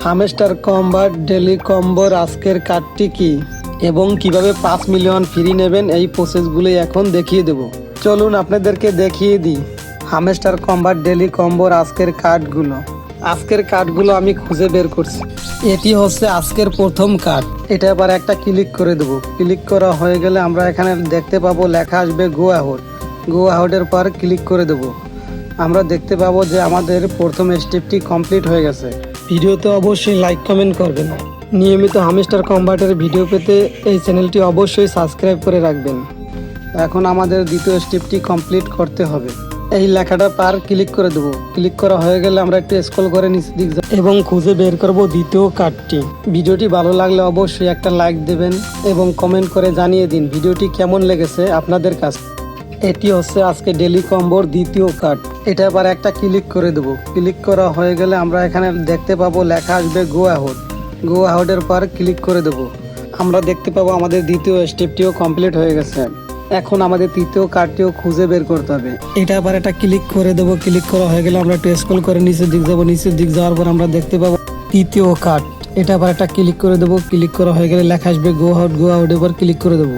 Hamster combat daily কম্বোর আজকের কার্ডটি কি এবং কিভাবে 5 মিলিয়ন ফ্রি নেবেন এই প্রসেসগুলি এখন দেখিয়ে দেব। চলুন আপনাদেরকে দেখিয়ে দিই হামস্টার কম্বাট ডেলি কম্বোর আজকের কার্ডগুলো আমি খুঁজে বের করছি। এটি হচ্ছে আজকের প্রথম কার্ড। এটা এবার একটা ক্লিক করে দেবো। ক্লিক করা হয়ে গেলে আমরা এখানে দেখতে পাবো লেখা আসবে গো অ্যাহেডের পর ক্লিক করে দেবো। আমরা দেখতে পাবো যে আমাদের প্রথম স্টেপটি কমপ্লিট হয়ে গেছে। ভিডিওতে অবশ্যই লাইক কমেন্ট করবেন। নিয়মিত হামস্টার কম্বাটের ভিডিও পেতে এই চ্যানেলটি অবশ্যই সাবস্ক্রাইব করে রাখবেন। এখন আমাদের দ্বিতীয় স্টেপটি কমপ্লিট করতে হবে। এই লেখাটা পার ক্লিক করে দেবো। ক্লিক করা হয়ে গেলে আমরা একটু স্ক্রল করে নিচের দিক যাব এবং খুঁজে বের করব দ্বিতীয় কার্ডটি। ভিডিওটি ভালো লাগলে অবশ্যই একটা লাইক দেবেন এবং কমেন্ট করে জানিয়ে দিন ভিডিওটি কেমন লেগেছে আপনাদের কাছে। এটি হচ্ছে আজকে ডেলি কম্বোর দ্বিতীয় কার্ড। এটা আবার একটা ক্লিক করে দেবো। ক্লিক করা হয়ে গেলে আমরা এখানে দেখতে পাবো লেখা আসবে গো অ্যাহেডের পর ক্লিক করে দেবো। আমরা দেখতে পাবো আমাদের দ্বিতীয় স্টেপটিও কমপ্লিট হয়ে গেছে। এখন আমাদের তৃতীয় কার্ডটিও খুঁজে বের করতে হবে। এটা আবার একটা ক্লিক করে দেবো। ক্লিক করা হয়ে গেলে আমরা একটু স্ক্রল করে নিচের দিক যাবো। নিচের দিক যাওয়ার পর আমরা দেখতে পাবো তৃতীয় কার্ড। এটা আবার একটা ক্লিক করে দেবো। ক্লিক করা হয়ে গেলে লেখা আসবে গো অ্যাহেডের পর ক্লিক করে দেবো।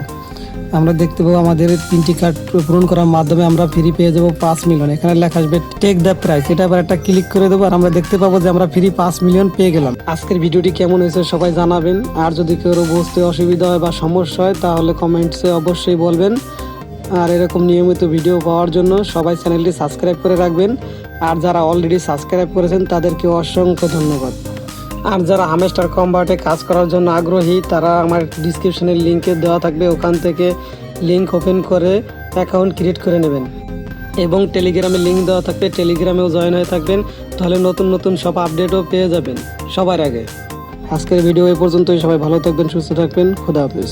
আমরা দেখতে পাবো আমাদের 3টি কার্ড পূরণ করার মাধ্যমে আমরা ফ্রি পেয়ে যাবো 5 মিলিয়ন। এখানে লেখা আসবে টেক দ্য প্রাইস। এটা আবার একটা ক্লিক করে দেবো আর আমরা দেখতে পাবো যে আমরা ফ্রি 5 মিলিয়ন পেয়ে গেলাম। আজকের ভিডিওটি কেমন হয়েছে সবাই জানাবেন। আর যদি কেউ বুঝতে অসুবিধা হয় বা সমস্যা হয় তাহলে কমেন্টসে অবশ্যই বলবেন। আর এরকম নিয়মিত ভিডিও পাওয়ার জন্য সবাই চ্যানেলটি সাবস্ক্রাইব করে রাখবেন। আর যারা অলরেডি সাবস্ক্রাইব করেছেন তাদেরকে অসংখ্য ধন্যবাদ। আর যারা হামস্টার কম্বাটে কাজ করার জন্য আগ্রহী তারা আমার ডিসক্রিপশনের লিঙ্কে দেওয়া থাকবে, ওখান থেকে লিঙ্ক ওপেন করে অ্যাকাউন্ট ক্রিয়েট করে নেবেন এবং টেলিগ্রামে লিঙ্ক দেওয়া থাকবে, টেলিগ্রামেও জয়েন হয়ে থাকবেন। তাহলে নতুন নতুন সব আপডেটও পেয়ে যাবেন সবার আগে। আজকের ভিডিও এই পর্যন্তই। সবাই ভালো থাকবেন, সুস্থ থাকবেন। খোদা হাফেজ।